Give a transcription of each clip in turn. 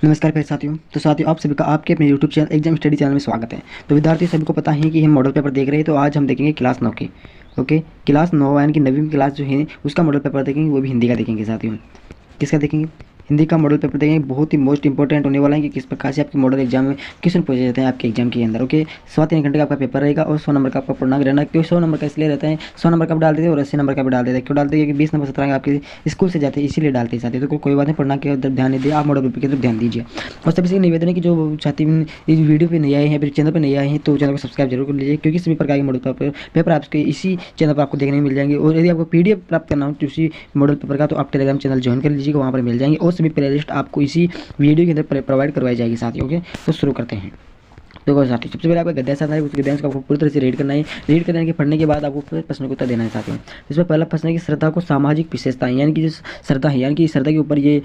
नमस्कार प्यारे साथियों। तो साथियों, आप सभी का आपके अपने YouTube channel exam study channel में स्वागत है। तो विद्यार्थियों सभी को पता है कि हम मॉडल पेपर देख रहे हैं। तो आज हम देखेंगे क्लास 9 के। ओके, क्लास 9 यानी कि 9वीं क्लास जो है उसका मॉडल पेपर देखेंगे, वो भी हिंदी का देखेंगे साथियों। किसका देखेंगे? हिंदी का मॉडल पेपर देखेंगे। बहुत ही मोस्ट इंपॉर्टेंट होने वाला है कि किस प्रकार से आपके मॉडल एग्जाम में क्वेश्चन पूछे जाते हैं आपके एग्जाम के अंदर। ओके, 3.25 घंटे का आपका पेपर रहेगा और 100 नंबर का आपका पूर्णांक रहना। क्यों 100 नंबर का इसलिए रहता है? 100 नंबर का आप डाल देते हैं और 80 नंबर का भी डाल देते हैं। क्यों डालते हैं? क्योंकि 20 नंबर 17 आपके स्कूल से जाते हैं, इसीलिए डालते हैं साथियों। तो कोई बात नहीं, पूर्णांक की तरफ ध्यान नहीं दिया, आप मॉडल पेपर की तरफ ध्यान दीजिए। और सभी से निवेदन है कि जो छात्र इस वीडियो पे नहीं आए हैं, फिर चैनल पर नहीं आए हैं, तो चैनल को सब्सक्राइब जरूर कर लीजिए, क्योंकि सभी प्रकार के मॉडल पेपर आपके इसी चैनल पर आपको देखने को मिल जाएंगे। और यदि आपको पीडीएफ प्राप्त करना हो उसी मॉडल पेपर का, तो आप टेलीग्राम चैनल ज्वाइन कर लीजिएगा, वहाँ पर मिल जाएंगे। और सभी प्लेलिस्ट आपको इसी वीडियो के अंदर प्रोवाइड करवाई जाएगी साथियों। ओके, तो शुरू करते हैं। देखो साथियों, सबसे पहले आपका गद्यांश आता है, उस गद्यांश को आपको पूरी तरह से रीड करना है। रीड करने के पढ़ने के बाद आपको प्रश्न का उत्तर देना है साथियों। इसमें पहला प्रश्न है कि श्रद्धा को सामाजिक विशेषताएं, यानी कि जो श्रद्धा है, यानी कि श्रद्धा के ऊपर ये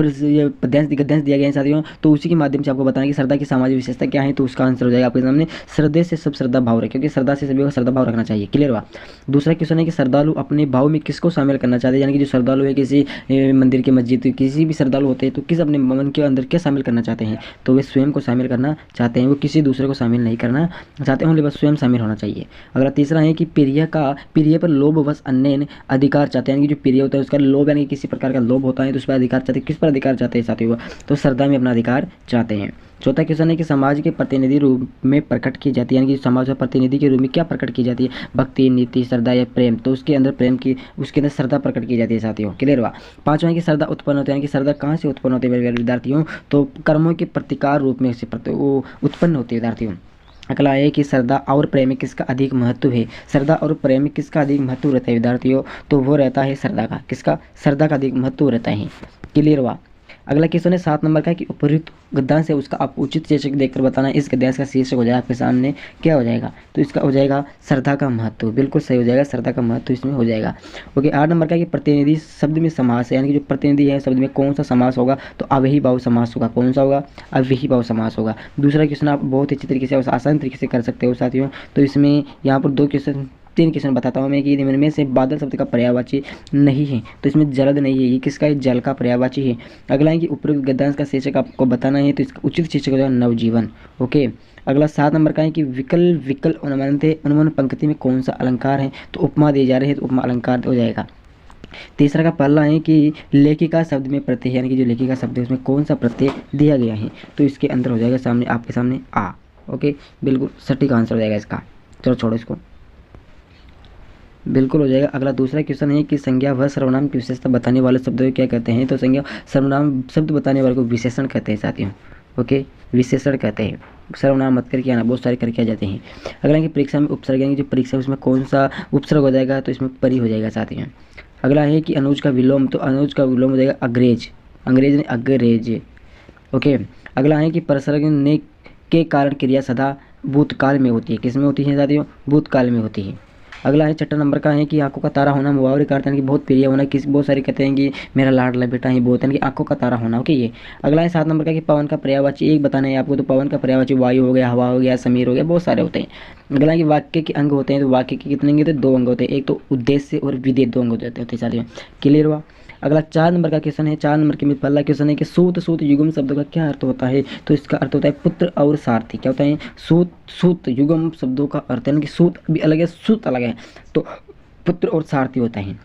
गद्यांश दिया गया है साथियों। तो उसी के माध्यम से आपको बताना है कि श्रद्धा की सामाजिक विशेषता क्या है। तो उसका आंसर हो जाएगा आपके सामने, श्रद्धे से सब श्रद्धा भाव रहे, क्योंकि श्रद्धा से सभी को श्रद्धा भाव रखना चाहिए। क्लियर हुआ? दूसरा क्वेश्चन है कि श्रद्धालु अपने भाव में किसको शामिल करना चाहते हैं, यानी कि जो श्रद्धालु है किसी मंदिर के मस्जिद किसी भी श्रद्धालु होते हैं, तो किस अपने मन के अंदर क्या शामिल करना चाहते हैं? तो वे स्वयं को शामिल करना चाहते हैं, वो किसी दूसरे को शामिल नहीं करना चाहते हैं, बस स्वयं शामिल होना चाहिए। अगला तीसरा है कि प्रिय पर लोभ वश अन्य अधिकार चाहते हैं, यानी कि जो प्रिय होता है उसका लोभ, यानी किसी प्रकार का लोभ होता है, तो उस पर अधिकार चाहते हैं। किस पर अधिकार चाहते हैं साथियों? तो श्रद्धा में अपना अधिकार चाहते हैं। चौथा क्वेश्चन है कि समाज के प्रतिनिधि रूप में प्रकट की जाती है, यानी कि समाज में प्रतिनिधि के रूप में क्या प्रकट की जाती है? भक्ति, नीति, श्रद्धा या प्रेम? तो उसके अंदर प्रेम की, उसके अंदर श्रद्धा प्रकट की जाती है साथियों। क्लियर हुआ? पांचवा है कि श्रद्धा उत्पन्न होती है, यानी कि श्रद्धा कहाँ से उत्पन्न होती है मेरे विद्यार्थियों? तो कर्मों के प्रतिकार रूप में से वो उत्पन्न होती है विद्यार्थियों। अगला है कि श्रद्धा और प्रेम में किसका अधिक महत्व है? श्रद्धा और प्रेम में किसका अधिक महत्व रहता है विद्यार्थियों? तो वो रहता है श्रद्धा का। किसका? श्रद्धा का अधिक महत्व रहता है। क्लियर हुआ? अगला क्वेश्चन है 7 नंबर का कि उपयुक्त गद्यांश है उसका आप उचित शीर्षक देखकर बताना। इस गद्यांश का शीर्षक हो जाएगा आपके सामने, क्या हो जाएगा? तो इसका हो जाएगा श्रद्धा का महत्व। बिल्कुल सही हो जाएगा, श्रद्धा का महत्व इसमें हो जाएगा। ओके, 8 नंबर का कि प्रतिनिधि शब्द में समास है, यानी कि जो प्रतिनिधि है शब्द में कौन सा समास होगा? तो अव्ययी भाव समास होगा। कौन सा होगा? अव्ययी भाव समास होगा। दूसरा क्वेश्चन आप बहुत अच्छी तरीके से आसान तरीके से कर सकते हो साथियों। तो इसमें यहाँ पर 3 क्वेश्चन बताता हूँ मैं कि इनमें से बादल शब्द का पर्यायवाची नहीं है, तो इसमें जलद नहीं है, ये किसका है? जल का पर्यायवाची है। अगला है कि उपरोक्त गद्यांश का शीर्षक आपको बताना है, तो इसका उचित शीर्षक हो जाएगा नवजीवन। ओके, अगला 7 नंबर का है कि विकल अनुमान पंक्ति में कौन सा अलंकार है? तो उपमा दिए जा रहे हैं, तो उपमा अलंकार हो जाएगा। तीसरा का पहला है कि लेखिका शब्द में प्रत्यय, यानी कि जो लेखिका शब्द है उसमें कौन सा प्रत्यय दिया गया है? तो इसके अंदर हो जाएगा सामने आपके सामने आ। ओके, बिल्कुल सटीक आंसर हो जाएगा इसका। चलो छोड़ो इसको, बिल्कुल हो जाएगा। अगला दूसरा क्वेश्चन है कि संज्ञा व सर्वनाम की विशेषता बताने वाले शब्दों को क्या कहते हैं? तो संज्ञा सर्वनाम शब्द बताने वाले को विशेषण कहते हैं साथियों। ओके, विशेषण कहते हैं। सर्वनाम मत करके आना, बहुत सारे करके आ जाते हैं। अगला कि परीक्षा में उपसर्ग, यानी जो परीक्षा है उसमें कौन सा उपसर्ग हो जाएगा? तो इसमें परी हो जाएगा साथियों। अगला है कि अनुज का विलोम, तो अनुज का विलोम हो जाएगा अग्रेज। अंग्रेज ने अग्रेज। ओके, अगला है कि परसर्ग ने के कारण क्रिया सदा भूतकाल में होती है। किस में होती है साथियों? भूतकाल में होती है। अगला है 6 नंबर का है कि आंखों का तारा होना मुहावरे का अर्थ है कि बहुत प्रिय होना। बहुत सारे कहते हैं कि मेरा लाडला बेटा ही बहुत, है कि आंखों का तारा होना। ओके, ये अगला है 7 नंबर का कि पवन का पर्यायवाची एक बताना है आपको। तो पवन का पर्यायवाची वायु हो गया, हवा हो गया, समीर हो गया, बहुत सारे होते हैं। अगला है कि वाक्य के अंग होते हैं, तो वाक्य के कितने अंग होते हैं? 2 अंग होते हैं। एक तो उद्देश्य और विधेय, 2 अंग होते हैं साथियों। क्लियर हुआ? अगला 4 नंबर का क्वेश्चन है। 4 नंबर के में पहला क्वेश्चन है कि सूत युग्म शब्द का क्या अर्थ होता है? तो इसका अर्थ होता है पुत्र और सारथी। क्या होता है? सूत युग्म शब्दों का अर्थ, यानी कि सूत भी अलग है, सूत अलग है, तो पुत्र और सारथी होता है।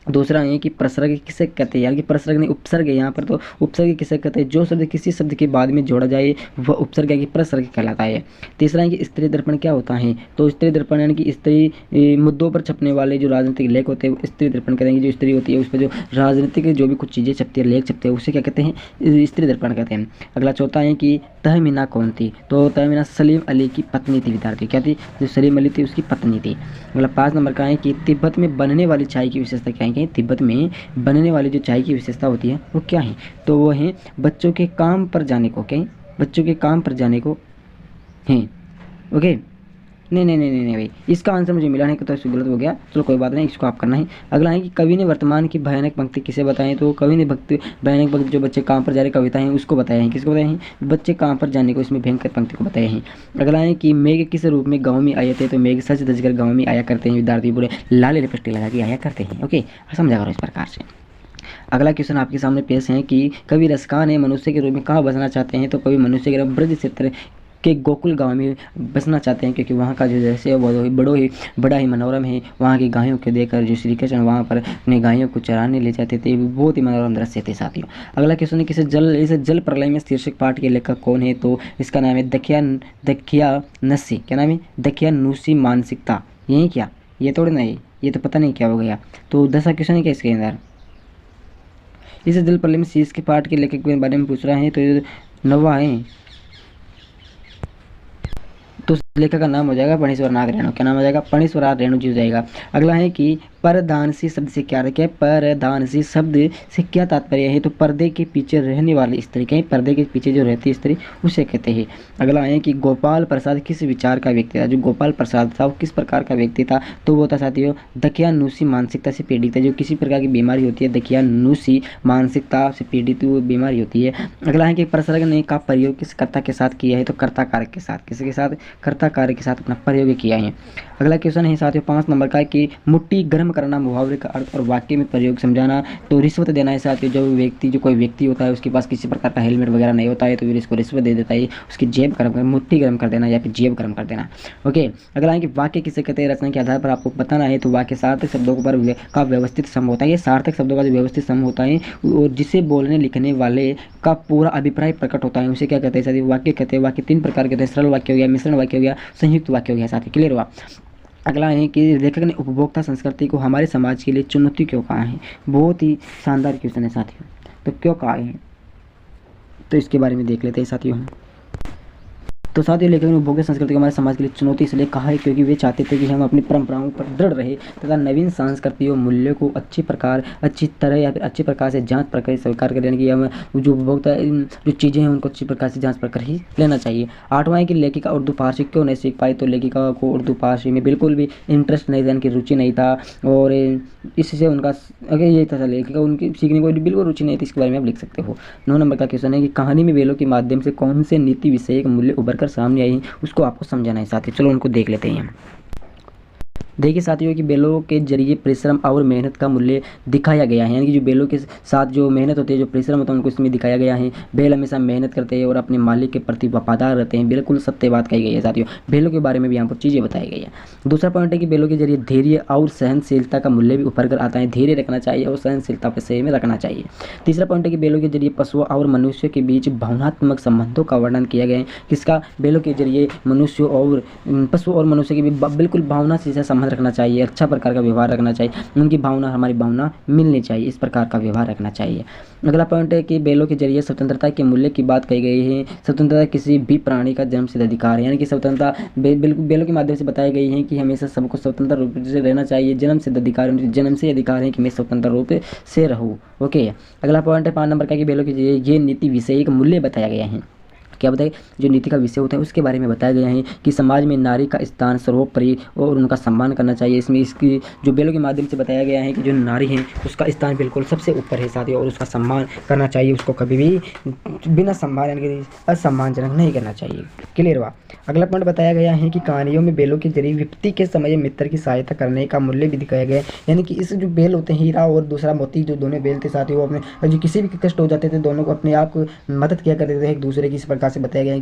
दूसरा है कि प्रसर्ग किसे कहते हैं, यानी कि प्रसर्ग नहीं उपसर्ग है यहाँ पर। तो उपसर्ग किसे कहते हैं? जो शब्द किसी शब्द के बाद में जोड़ा जाए वह उपसर्ग है कि प्रसर्ग कहलाता है। तीसरा है कि स्त्री दर्पण क्या होता है? तो स्त्री दर्पण यानी कि स्त्री मुद्दों पर छपने वाले जो राजनीतिक लेख होते हैं वो स्त्री दर्पण कहते हैं। जो स्त्री होती है उस पर जो राजनीतिक जो भी कुछ चीज़ें छपती है, लेख छपते हैं, उसे क्या कहते हैं? स्त्री दर्पण कहते हैं। अगला चौथा है कि तहमीना कौन थी? तो तहमीना सलीम अली की पत्नी थी विद्यार्थी। क्या थी? जो सलीम अली थी उसकी पत्नी थी। अगला 5 नंबर का है कि तिब्बत में बनने वाली चाय की विशेषता क्या है? तिब्बत में बनने वाली जो चाय की विशेषता होती है वो क्या है? तो वो है बच्चों के काम पर जाने को। क्या? बच्चों के काम पर जाने को है। ओके, नहीं भाई, इसका आंसर मुझे मिला नहीं, तो इसको गलत हो गया। चलो कोई बात नहीं, इसको आप करना है। अगला है कि कवि ने वर्तमान की भयानक पंक्ति किसे बताएं? तो कवि ने भयानक पंक्ति जो बच्चे काम पर जा रहे कविता हैं उसको बताए हैं। किसको बताए हैं? बच्चे काम पर जाने को, इसमें भयंकर पंक्ति को बताए हैं। अगला है कि मेघ किस रूप में गाँव में आए थे? तो मेघ सच धजकर गाँव में आया करते हैं विद्यार्थी, पूरे लाल लिपस्टिक लगा के आया करते हैं। ओके, समझा करो इस प्रकार से। अगला क्वेश्चन आपके सामने पेश है कि कवि रसखान है मनुष्य के रूप में कहाँ बसना चाहते हैं, तो कवि मनुष्य के रूप में ब्रज क्षेत्र के गोकुल गांव में बसना चाहते हैं, क्योंकि वहाँ का जो दृश्य है वो बड़ा ही मनोरम है। वहाँ की गायों को देखकर जो श्री कृष्ण वहाँ पर अपनी गायों को चराने ले जाते थे, बहुत ही मनोरम दृश्य थे साथियों। अगला क्वेश्चन है कि इसे जल प्रलय में शीर्षक पाठ के लेखक कौन है, तो इसका नाम है दकियानसी। क्या नाम है? दकियानुसी मानसिकता। यही क्या? ये थोड़ी ना है, ये तो पता नहीं क्या हो गया। तो 10वां क्वेश्चन है क्या इसके अंदर? इसे जल प्रलय में शीर्ष के पाठ के लेखक के बारे में पूछ रहा है, तो 9वां है। तो लेखक का नाम हो जाएगा फणीश्वर नाग रेणु। क्या नाम हो जाएगा? फणीश्वर नाग रेणु जी हो जाएगा। अगला है कि परदानसी शब्द से क्या रखे? परदानसी शब्द से क्या तात्पर्य है, तो पर्दे के पीछे रहने वाली स्त्री। कहीं पर्दे के पीछे जो रहती है स्त्री, उसे कहते हैं। अगला है कि गोपाल प्रसाद किस विचार का व्यक्ति था? जो गोपाल प्रसाद था वो किस प्रकार का व्यक्ति था, तो वो था साथियों दकियानुसी मानसिकता से पीड़ित है। जो किसी प्रकार की बीमारी होती है दकियानुसी मानसिकता से पीड़ित वो बीमारी होती है। अगला है कि प्रसर्ग ने का प्रयोग किस कर्ता के साथ किया है, तो कर्ता कारक के साथ। किसके साथ? कर्ता कारक के साथ अपना प्रयोग किया है। अगला क्वेश्चन है साथियों 5 नंबर का कि मुट्ठी गर्म करना मुहावरे का अर्थ और वाक्य में प्रयोग समझाना। तो रिश्वत देना है साथियों। जो कोई व्यक्ति होता है उसके पास किसी प्रकार का हेलमेट वगैरह नहीं होता है, तो फिर इसको रिश्वत दे देता है, उसकी जेब गर्म कर, मुट्ठी गर्म कर देना या फिर जेब गर्म कर देना। ओके, अगला है कि वाक्य किसे कहते हैं? रचना के आधार पर आपको बताना है। तो वाक्य सार्थक शब्दों पर का व्यवस्थित सम होता है। ये सार्थक शब्दों का जो व्यवस्थित सम होता है और जिसे बोलने लिखने वाले का पूरा अभिप्राय प्रकट होता है, उसे क्या कहते हैं साथियों? वाक्य कहते हैं। वाक्य 3 प्रकार के होते हैं, सरल वाक्य हो गया, मिश्रण वाक्य हो गया, संयुक्त वाक्य हो गया साथी। क्लियर हुआ? अगला है कि लेखक ने उपभोक्ता संस्कृति को हमारे समाज के लिए चुनौती क्यों कहा है? बहुत ही शानदार क्वेश्चन है साथियों। तो क्यों कहा है, तो इसके बारे में देख लेते हैं साथियों। तो साथियों लेखक ने उपभोक्ता संस्कृति को हमारे समाज के लिए चुनौती इसलिए कहा है क्योंकि वे चाहते थे कि हम अपनी परंपराओं पर दृढ़ रहे तथा नवीन सांस्कृतिक मूल्यों को अच्छी तरह या फिर अच्छे प्रकार से जांच प्रकार स्वीकार कर, यानी कि हम जो उपभोक्ता जो चीज़ें हैं उनको अच्छी प्रकार से जांच प्रकार ही लेना चाहिए। 8वां है कि लेखिका उर्दू फारसी क्यों नहीं सीख पाई? तो लेखिका को उर्दू फारसी में बिल्कुल भी इंटरेस्ट नहीं था, यानी कि रुचि नहीं था, और इससे उनका अगर ये था लेखिका उनकी सीखने को बिल्कुल रुचि नहीं थी। इसके बारे में आप लिख सकते हो। 9 नंबर का क्वेश्चन है कि कहानी में बेलों के माध्यम से कौन से नीति विषयक मूल्य उभर कर सामने आई उसको आपको समझाना है साथी। चलो उनको देख लेते हैं। देखिए साथियों कि बेलों के जरिए परिश्रम और मेहनत का मूल्य दिखाया गया है, यानी कि जो बेलों के साथ जो मेहनत होती है, जो परिश्रम होता है, उनको इसमें दिखाया गया है। बैल हमेशा मेहनत करते हैं और अपने मालिक के प्रति वफादार रहते हैं। बिल्कुल सत्य बात कही गई है साथियों। बेलों के बारे में भी यहाँ पर चीज़ें बताई गई है। दूसरा पॉइंट है कि बेलों के जरिए धैर्य और सहनशीलता का मूल्य भी उभर कर आता है। धैर्य रखना चाहिए और सहनशीलता पर सही में रखना चाहिए। तीसरा पॉइंट है कि बेलों के जरिए पशुओं और मनुष्य के बीच भावनात्मक संबंधों का वर्णन किया गया है। किसका? बेलों के जरिए मनुष्य और पशु और मनुष्य के बीच बिल्कुल भावना से संबंध रखना चाहिए, अच्छा प्रकार का व्यवहार रखना चाहिए, उनकी भावना हमारी भावना मिलनी चाहिए, इस प्रकार का व्यवहार रखना चाहिए। अगला पॉइंट है कि बेलों के जरिए स्वतंत्रता के मूल्य की बात कही गई है। स्वतंत्रता किसी भी प्राणी का जन्मसिद्ध अधिकार है, यानी कि स्वतंत्रता बिल्कुल बेलों के माध्यम से बताई गई है कि हमेशा सबको स्वतंत्र रूप से रहना चाहिए। जन्मसिद्ध अधिकार, जन्म से अधिकार है कि मैं स्वतंत्र रूप से रहूँ। ओके, अगला पॉइंट है 5 नंबर का कि बेलों के जरिए ये नीति विषयक मूल्य बताया गया है। क्या बताए? जो नीति का विषय होता है उसके बारे में बताया गया है कि समाज में नारी का स्थान सर्वोपरि और उनका सम्मान करना चाहिए। इसमें इसकी जो बेलों के माध्यम से बताया गया है कि जो नारी है उसका स्थान बिल्कुल सबसे ऊपर है साथियों, और उसका सम्मान करना चाहिए। उसको कभी भी बिना सम्मान यानी कि असम्मानजनक नहीं करना चाहिए। क्लियर हुआ? अगला पॉइंट बताया गया है कि कहानियों में बेलों के जरिए विपत्ति के समय मित्र की सहायता करने का मूल्य भी दिखाया गया है। यानी कि इस जो बेल होते हैं, हीरा और दूसरा मोती, जो दोनों बेल थे साथियों, वो अपने जो किसी भी कष्ट हो जाते थे दोनों को अपने आप को मदद किया करते थे एक दूसरे की। इस प्रकार से बताया गया है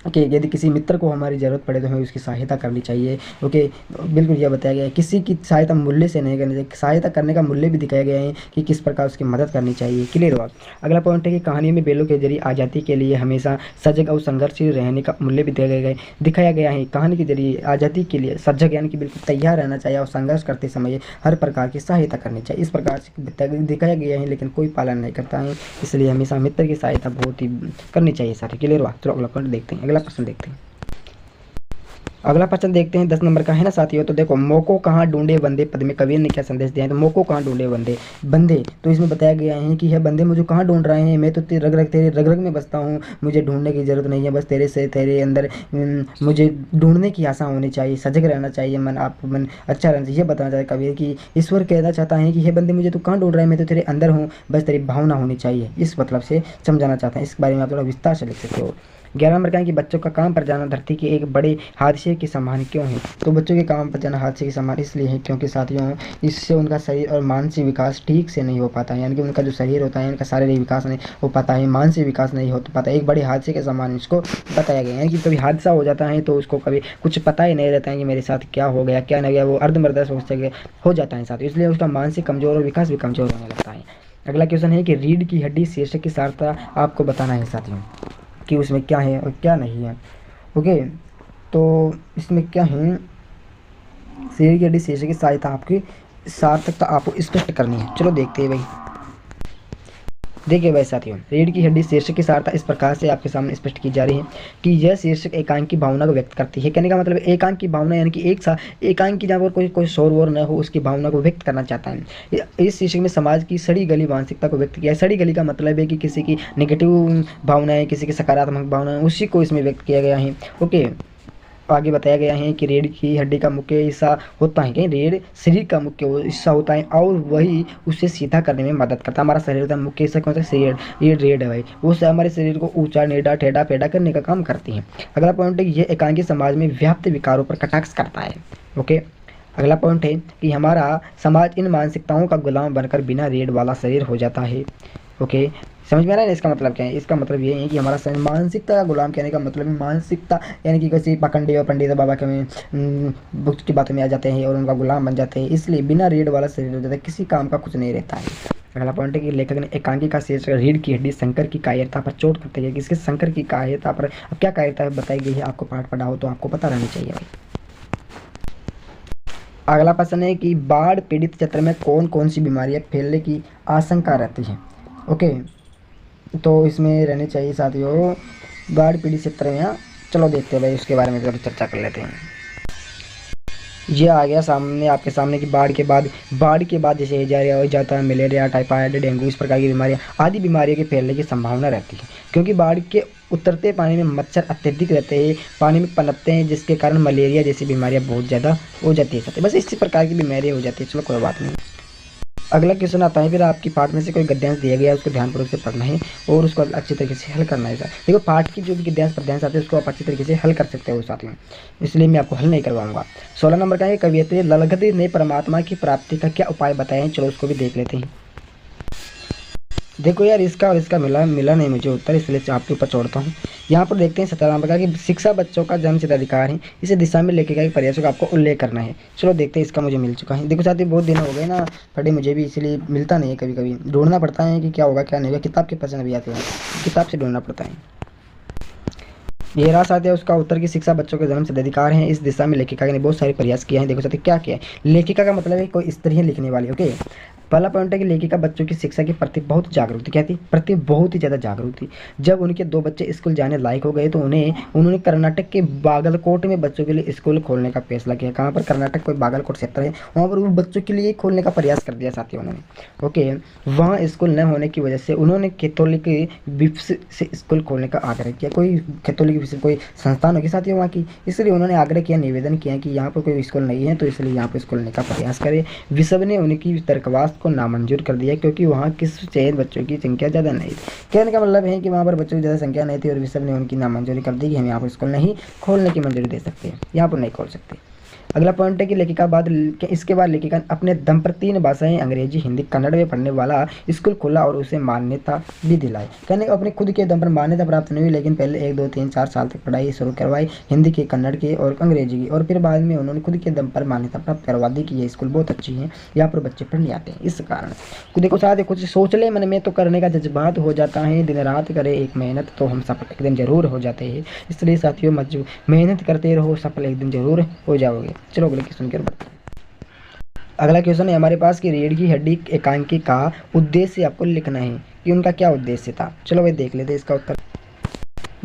कि यदि किसी मित्र को हमारी ज़रूरत पड़े तो हमें उसकी सहायता करनी चाहिए। ओके, बिल्कुल यह बताया गया है। किसी की सहायता मूल्य से नहीं करनी चाहिए, सहायता करने का मूल्य भी दिखाया गया है कि किस प्रकार उसकी मदद करनी चाहिए। क्लियर हुआ? अगला पॉइंट है कि कहानी में बेलों के जरिए आज़ादी के लिए हमेशा सजग और संघर्षशील रहने का मूल्य भी दिखाया गया है। कहानी के जरिए आज़ादी के लिए सजग यानी कि बिल्कुल तैयार रहना चाहिए और संघर्ष करते समय हर प्रकार की सहायता करनी चाहिए। इस प्रकार से दिखाया गया है, लेकिन कोई पालन नहीं करता है, इसलिए हमेशा मित्र की सहायता बहुत ही करनी चाहिए साथी। क्लियर हुआ? चलो अगला पॉइंट देखते हैं। अगला प्रश्न देखते हैं। अगला प्रश्न देखते हैं 10 नंबर का है ना साथियों। तो देखो, मोको कहाँ ढूंढे बंदे पद में कबीर ने क्या संदेश दिया है? तो मोको कहाँ ढूंढे बंदे, तो इसमें बताया गया है कि यह बंदे मुझे कहाँ ढूंढ रहे हैं, मैं तो तेरे रग रग में बसता हूँ, मुझे ढूंढने की जरूरत नहीं है, बस तेरे अंदर मुझे ढूंढने की आशा होनी चाहिए, सजग रहना चाहिए, मन अच्छा रहना चाहिए। यह बताना चाहिए कबीर कि ईश्वर कहना चाहता है कि हे बंदे मुझे तो कहाँ ढूंढ रहे हैं, मैं तो तेरे अंदर हूँ, बस तेरी भावना होनी चाहिए। इस मतलब से समझाना चाहता है। इस बारे में आप थोड़ा विस्तार से लिख सकते हो। 11वां नंबर क्या है कि बच्चों का काम पर जाना धरती के एक बड़े हादसे के समान क्यों है। तो बच्चों के काम पर जाना हादसे के समान इसलिए है क्योंकि साथियों इससे उनका शरीर और मानसिक विकास ठीक से नहीं हो पाता है, यानी कि उनका जो शरीर होता है उनका शारीरिक विकास नहीं हो पाता है, मानसिक विकास नहीं हो पाता, एक बड़े हादसे के समान इसको बताया गया है कि कभी हादसा हो जाता है तो उसको कभी कुछ पता ही नहीं रहता है कि मेरे साथ क्या हो गया क्या नहीं गया, वो अर्धमर्दा हो जाता है साथियों, इसलिए उसका मानसिक कमजोर और विकास भी कमजोर होने लगता है। अगला क्वेश्चन है कि रीढ़ की हड्डी शीर्षक की सार्थता आपको बताना है साथियों कि उसमें क्या है और क्या नहीं है। ओके, तो इसमें क्या है, रीढ़ की हड्डी शीर्षक की सहायता आपकी सार्थकता आपको स्पष्ट करनी है। चलो देखते हैं भाई। देखिए भाई साथियों, रीढ़ की हड्डी शीर्षक की सार्थता इस प्रकार से आपके सामने स्पष्ट की जा रही है कि यह शीर्षक एकांक की भावना को व्यक्त करती है। कहने का मतलब एकांक की भावना यानी कि एकांक की जहाँ पर कोई शोर वोर न हो उसकी भावना को व्यक्त करना चाहता है। इस शीर्षक में समाज की सड़ी गली मानसिकता को व्यक्त किया है। सड़ी गली का मतलब है कि किसी की नेगेटिव भावनाएं, किसी की सकारात्मक भावनाएं, उसी को इसमें व्यक्त किया गया है। ओके, आगे बताया गया है कि रीढ़ की हड्डी का मुख्य हिस्सा होता है कि रीढ़ शरीर का मुख्य हिस्सा होता है और वही उसे सीधा करने में मदद करता है। हमारा शरीर होता है मुख्य हिस्सा कौन सा, शरीर, ये रीढ़ है भाई, वो हमारे शरीर को ऊंचा नीचा टेढ़ा पेढ़ा करने का काम करती है। अगला पॉइंट है कि यह एकांकी समाज में व्याप्त विकारों पर कटाक्ष करता है। ओके, अगला पॉइंट है कि हमारा समाज इन मानसिकताओं का गुलाम बनकर बिना रीढ़ वाला शरीर हो जाता है। ओके, समझ में आ रहा है इसका मतलब क्या है। इसका मतलब ये है कि हमारा मानसिकता का गुलाम कहने का मतलब है मानसिकता यानी कि किसी पकंडी और पंडित बाबा के बुक्स की बातों में आ जाते हैं और उनका गुलाम बन जाते हैं, इसलिए बिना रीढ़ वाला शरीर हो जाता है, किसी काम का कुछ नहीं रहता है। अगला पॉइंट है कि लेखक ने एकांकी का शीर्षक रीढ़ की हड्डी शंकर की कायरता पर चोट करते हैं। किसके शंकर की कायरता पर, अब क्या कायरता बताई गई है, आपको पाठ पढ़ा हो तो आपको पता रहना चाहिए भाई। अगला प्रश्न है कि बाढ़ पीड़ित क्षेत्र में कौन कौन सी बीमारियां फैलने की आशंका रहती है। ओके, तो इसमें रहने चाहिए साथियों बाढ़ पीड़ित क्षेत्र में। चलो देखते हैं भाई, उसके बारे में थोड़ी चर्चा कर लेते हैं। ये आ गया सामने आपके सामने कि बाढ़ के बाद जैसे हैजारिया हो जाता है, मलेरिया, टाइफाइड, डेंगू, इस प्रकार की बीमारियां आदि बीमारियों के फैलने की संभावना रहती है, क्योंकि बाढ़ के उतरते पानी में मच्छर अत्यधिक रहते हैं, पानी में पनपते हैं, जिसके कारण मलेरिया जैसी बीमारियां बहुत ज़्यादा हो जाती है। बस इसी प्रकार की बीमारियां हो जाती है। चलो कोई बात नहीं। अगला क्वेश्चन आता है, फिर आपकी पाठ में से कोई गद्यांश दिया गया है उसको ध्यानपूर्वक से पढ़ना है और उसको अच्छी तरीके से हल करना है। सर देखो, पाठ की जो भी गद्यांश पद्यांश आते हैं उसको आप अच्छी तरीके से हल कर सकते हो साथियों, इसलिए मैं आपको हल नहीं करवाऊंगा। 16 नंबर का है, कवियत्री ललगति ने परमात्मा की प्राप्ति का क्या उपाय बताया है। चलो उसको भी देख लेते हैं। देखो यार, इसका और इसका मिला नहीं मुझे उत्तर, इसलिए आपके ऊपर छोड़ता हूँ। यहाँ पर देखते हैं 17 नंबर का कि शिक्षा बच्चों का जन्मसिद्ध अधिकार है, इसे दिशा में लेके गए प्रयासों का आपको उल्लेख करना है। चलो देखते हैं, इसका मुझे मिल चुका है। देखो साथियों, बहुत दिन हो गए ना पढ़े मुझे भी, इसलिए मिलता नहीं है, कभी कभी ढूंढना पड़ता है कि क्या होगा क्या नहीं होगा। किताब के प्रश्न भी आते हैं, किताब से ढूंढना पड़ता है। ये रहा साथियों उसका उत्तर की शिक्षा बच्चों के जन्म सिद्ध अधिकार है, इस दिशा में लेखिका ने बहुत सारे प्रयास किए हैं। देखो साथियों क्या किया है, लेखिका का मतलब है कोई स्त्री है लिखने वाली। ओके, पहला पॉइंट है कि लेखिका बच्चों की शिक्षा के प्रति बहुत जागरूक थी। क्या थी? प्रति बहुत ही ज़्यादा जागरूक थी। जब उनके 2 बच्चे स्कूल जाने लायक हो गए तो उन्होंने कर्नाटक के बागलकोट में बच्चों के लिए स्कूल खोलने का फैसला किया। कहाँ पर? कर्नाटक कोई बागलकोट क्षेत्र है, वहाँ पर वो बच्चों के लिए खोलने का प्रयास कर दिया साथियों उन्होंने। ओके, वहाँ स्कूल न होने की वजह से उन्होंने कैथोलिक से स्कूल खोलने का आग्रह किया। कोई कैथोलिक कोई संस्थान होगी साथियों वहाँ की, इसलिए उन्होंने आग्रह किया, निवेदन किया कि यहाँ पर कोई स्कूल नहीं है तो इसलिए यहाँ पर स्कूल खोलने का प्रयास करें। विश्व ने उनकी दरख्वास्त को नामंजूर कर दिया क्योंकि वहाँ किस चयन बच्चों की संख्या ज़्यादा नहीं थी। कहने का मतलब है कि वहाँ पर बच्चों की ज़्यादा संख्या नहीं थी और विश्व ने उनकी नामंजूरी कर दी कि हम यहाँ पर स्कूल नहीं खोलने की मंजूरी दे सकते, यहाँ पर नहीं खोल सकते। अगला पॉइंट है कि इसके बाद लेखिका अपने दम पर 3 भाषाएं अंग्रेजी, हिंदी, कन्नड़ में पढ़ने वाला स्कूल खोला और उसे मान्यता भी दिलाई। कहने अपने खुद के दम पर मान्यता प्राप्त नहीं हुई, लेकिन पहले 1, 2, 3, 4 साल तक पढ़ाई शुरू करवाई, हिंदी की, कन्नड़ की और अंग्रेजी की, और फिर बाद में उन्होंने खुद के दम पर मान्यता प्राप्त करवा दी कि ये स्कूल बहुत अच्छी है, यहाँ पर बच्चे पढ़ने आते हैं। इस कारण देखो साथ कुछ सोच ले मन में तो करने का जज्बात हो जाता है, दिन रात करे एक मेहनत तो हम सफल एक दिन जरूर हो जाते हैं। इसलिए साथियों मेहनत करते रहो, सफल एक दिन जरूर हो जाओगे। चलो अगले क्वेश्चन की ओर बढ़ते हैं। अगला क्वेश्चन है हमारे पास कि रीढ़ की हड्डी एकांकी का उद्देश्य आपको लिखना है कि उनका क्या उद्देश्य था। चलो भाई देख लेते हैं इसका उत्तर।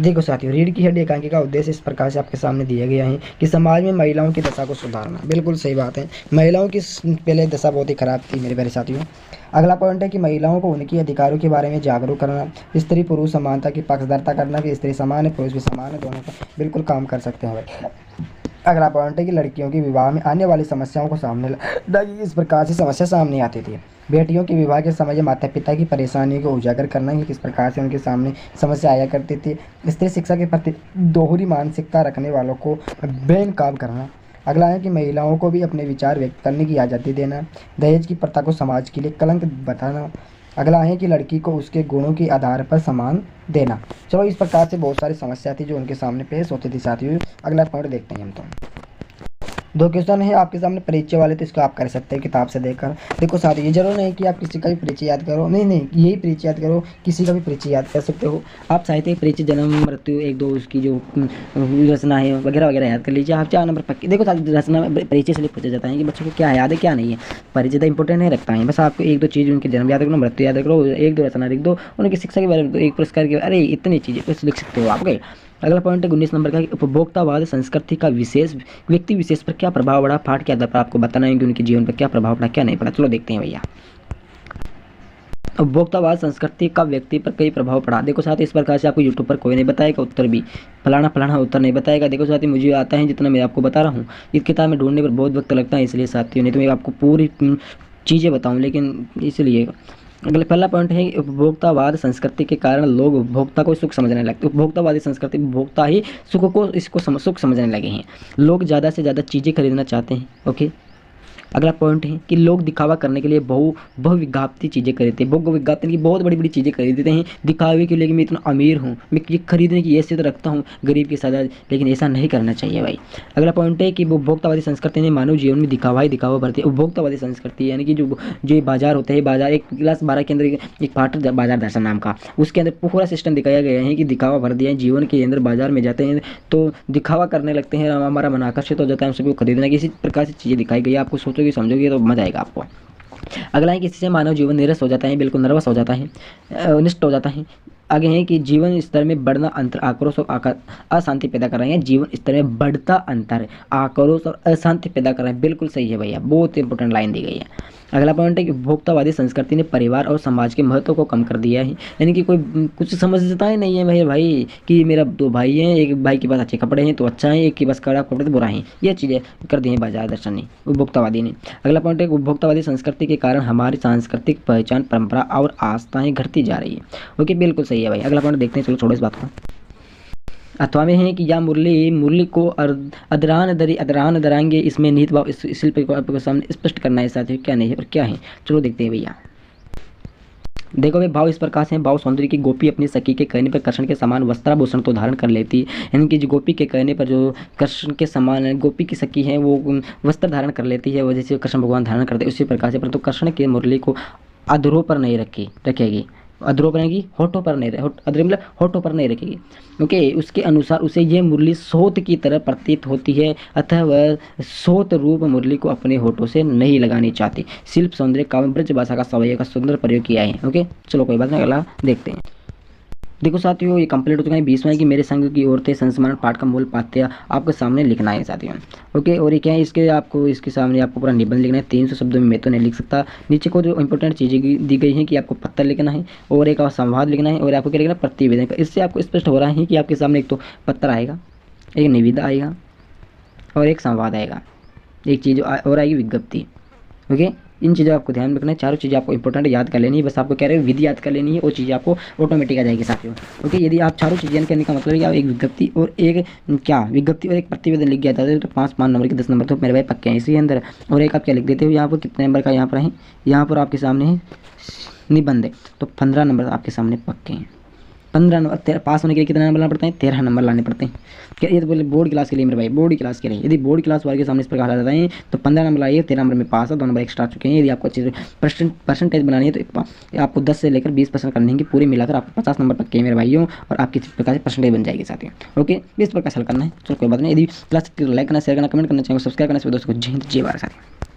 देखो साथियों, रीढ़ की हड्डी एकांकी का उद्देश्य इस प्रकार से आपके सामने दिया गया है कि समाज में महिलाओं की दशा को सुधारना। बिल्कुल सही बात है, महिलाओं की पहले दशा बहुत ही खराब थी मेरे प्यारे साथियों। अगला पॉइंट है कि महिलाओं को उनके अधिकारों के बारे में जागरूक करना, स्त्री पुरुष समानता की पक्षधरता करना कि स्त्री समान है पुरुष भी समान है, दोनों का बिल्कुल काम कर सकते हैं भाई। अगला पॉइंट है कि लड़कियों के विवाह में आने वाली समस्याओं को सामने लाएगी। इस प्रकार से समस्या सामने आती थी। बेटियों के विवाह के समय माता पिता की परेशानियों को उजागर करना ही किस प्रकार से उनके सामने समस्या आया करती थी। स्त्री शिक्षा के प्रति दोहरी मानसिकता रखने वालों को बेनकाब करना। अगला है कि महिलाओं को भी अपने विचार व्यक्त करने की आज़ादी देना। दहेज की प्रथा को समाज के लिए कलंक बताना। अगला है कि लड़की को उसके गुणों के आधार पर सम्मान देना। चलो, इस प्रकार से बहुत सारी समस्या थी जो उनके सामने पेश होती थी साथियों। अगला पॉइंट देखते हैं हम। तो 2 क्वेश्चन है आपके सामने परिचय वाले, तो इसको आप कर सकते हैं किताब से देखकर। देखो साथियों, ये जरूर नहीं कि आप किसी का भी परिचय याद करो, नहीं, यही परिचय याद करो, किसी का भी परिचय याद कर सकते हो आप। साहित्य परिचय, जन्म, मृत्यु, 1 2 उसकी जो रचना है वगैरह वगैरह याद कर लीजिए आप। 4 नंबर पक्के। देखो साथियों, रचना में परिचय से पूछा जाता है कि बच्चों को क्या याद है क्या नहीं है। परिचय तो इंपॉर्टेंट नहीं रखता है, बस आपको 1 2 चीज़, उनके जन्म याद करो, मृत्यु याद करो, 1 2 रचना लिख दो, उनकी शिक्षा के बारे में 1 पुरस्कार के, अरे इतनी चीज़ें कुछ लिख सकते हो आप। गए। अगला पॉइंट है 19 नंबर का, उपभोक्तावाद संस्कृति का विशेष व्यक्ति विशेष पर क्या प्रभाव पड़ा। पाठ के आधार पर आपको बताना है कि उनके जीवन पर क्या प्रभाव पड़ा क्या नहीं पड़ा। चलो देखते हैं भैया। उपभोक्तावाद संस्कृति का व्यक्ति पर कई प्रभाव पड़ा। देखो साथ, इस प्रकार से आपको यूट्यूब पर कोई नहीं बताएगा उत्तर भी, फलाना उत्तर नहीं बताएगा। देखो साथी, मुझे आता है जितना मैं आपको बता रहा हूँ। इस किताब में ढूंढने पर बहुत वक्त लगता है, इसलिए साथियों, नहीं तो मैं आपको पूरी चीज़ें बताऊँ, लेकिन इसलिए। अगला पहला पॉइंट है, उपभोक्तावाद संस्कृति के कारण लोग उपभोक्ता को सुख समझने लगते। उपभोक्तावादी संस्कृति, उपभोक्ता ही सुख को सुख समझने लगे हैं। लोग ज़्यादा से ज़्यादा चीज़ें खरीदना चाहते हैं। ओके। अगला पॉइंट है कि लोग दिखावा करने के लिए बहुविज्ञापी चीज़ें खरीदते हैं। बहुविज्ञापन की बहुत बड़ी बड़ी चीज़ें खरीदते हैं दिखावे के लिए कि मैं इतना अमीर हूँ, मैं ये खरीदने की हैसियत रखता हूँ गरीब के साथ, लेकिन ऐसा नहीं करना चाहिए भाई। अगला पॉइंट है कि उपभोक्तावादी संस्कृति ने मानव जीवन में दिखावा ही दिखावा भरती है। उपभोक्तावादी संस्कृति यानी कि जो बाजार होते हैं, बाजार 1 क्लास 12 के अंदर एक पार्ट बाजार दर्शन नाम का, उसके अंदर पूरा सिस्टम दिखाया गया है कि दिखावा भर दिया है। जीवन के अंदर बाजार में जाते हैं तो दिखावा करने लगते हैं, हमारा मन आकर्षित हो जाता है, हम सभी को खरीदने की इसी प्रकार से चीज़ें दिखाई गई है। आपको सोचोगे समझोगे तो मजा आएगा आपको। अगला है कि इससे मानव जीवन नीरस हो जाता है, बिल्कुल नर्वस हो जाता है, अनिष्ट हो जाता है। आगे है कि जीवन स्तर में बढ़ना अंतर आक्रोश और अशांति पैदा कर रहे हैं। जीवन स्तर में बढ़ता अंतर आक्रोश और अशांति पैदा कर रहे हैं। बिल्कुल सही है भैया, बहुत इंपॉर्टेंट लाइन दी गई है। अगला पॉइंट है कि उपभोक्तावादी संस्कृति ने परिवार और समाज के महत्व को कम कर दिया है। यानी कि कोई कुछ समझता ही नहीं है मेरे भाई कि मेरा 2 भाई हैं, एक भाई के पास अच्छे कपड़े हैं तो अच्छा है, एक के पास खराब कपड़े तो बुरा है। ये चीज़ें कर दी हैं बाजार दर्शन ने, उपभोक्तावादी ने। अगला पॉइंट है कि उपभोक्तावादी संस्कृति के कारण हमारी सांस्कृतिक पहचान, परंपरा और आस्थाएं घटती जा रही है। ओके, बिल्कुल सही है भाई। अगला पॉइंट देखते हैं, चलो छोड़ो इस बात को। अथवा में है कि या मुरली को अदरान दराएंगे, इसमें निहित भाव इस शिल्प को आपके सामने स्पष्ट करना है साथियों, क्या नहीं है और क्या है। चलो देखते हैं भैया। देखो भाई, भाव इस प्रकार से है। भाव सौंदर्य की गोपी अपनी सखी के कहने पर कृष्ण के समान वस्त्राभूषण तो धारण कर लेती है। यानी कि जो गोपी के कहने पर जो कृष्ण के समान गोपी की सखी है वो वस्त्र धारण कर लेती है, वो जैसे कृष्ण भगवान धारण करते हैं उसी प्रकार से, परंतु कृष्ण की मुरली को अधरों पर नहीं रखेगी, अधरों पर रहेगी, होठों पर नहीं, अधर मतलब होठों पर नहीं रखेगी। ओके, उसके अनुसार उसे यह मुरली सोत की तरह प्रतीत होती है, अतः वह सोत रूप मुरली को अपने होठों से नहीं लगानी चाहती। शिल्प सौंदर्य काव्य ब्रज भाषा का सवय का सुंदर प्रयोग किया है। ओके, चलो कोई बात नहीं, अगला देखते हैं। देखो साथियों, ये कंप्लीट हो चुका है 20वां की मेरे संग की औरतें संस्मरण पाठ का मूल पाठ्य आपके सामने लिखना है साथियों। ओके, और ये क्या है, इसके सामने आपको पूरा निबंध लिखना है। 300 शब्दों में मैं तो नहीं लिख सकता। नीचे को जो इंपॉर्टेंट चीज़ें दी गई हैं कि आपको पत्र लिखना है और एक संवाद लिखना है और आपको क्या लिखना है, प्रतिवेदन का। इससे आपको स्पष्ट हो रहा है कि आपके सामने एक तो पत्र आएगा, एक निविदा आएगा और एक संवाद आएगा, एक चीज़ और आएगी विज्ञप्ति। ओके, इन चीज़ों आपको ध्यान रखना है। चारों चीज़ें आपको इंपॉर्टेंट याद कर लेनी है, बस आपको कह रहे हो विधि याद कर लेनी है, वो चीज़ें आपको ऑटोमेटिक आ जाएगी साथियों। ओके, यदि आप चारों चीज़ें करने का मतलब है कि आप एक विज्ञप्ति और एक प्रतिवेदन लिख जाता है तो 5 नंबर के 10 नंबर तो मेरे भाई पक्के हैं इसी अंदर। और एक आप क्या लिख देते हो, यहाँ पर कितने नंबर का यहाँ पर है, यहाँ पर आपके सामने है निबंध है, तो 15 नंबर आपके सामने पक्के हैं। 15 नंबर पास होने के लिए कितने नंबर लाना पड़ते हैं, 13 नंबर लाने पड़ते हैं। क्या ये तो बोले बोर्ड क्लास के लिए मेरे भाई, बोर्ड क्लास के लिए। यदि बोर्ड क्लास वाले के सामने इस प्रकार आ जाता है तो 15 नंबर लाइए, 13 नंबर में पास है, 2 नंबर एक्स्ट्रा चुके हैं। यदि आपको अच्छी परसेंटेज बनानी है तो आपको 10 से लेकर 20% करने की पूरी मिलाकर आपको 50 नंबर पक्के हैं मेरे भाइयों, और आपकी इस प्रकार से परसेंटेज बन जाएगी साथियों। ओके, इस प्रकार से हल करना है। चलो कोई बात नहीं, यदि क्लास लाइक करना, शेयर करना, कमेंट करना चाहिए, सब्सक्राइब करना चाहिए दोस्तों को। जय हिंद, जय भारत साथियों।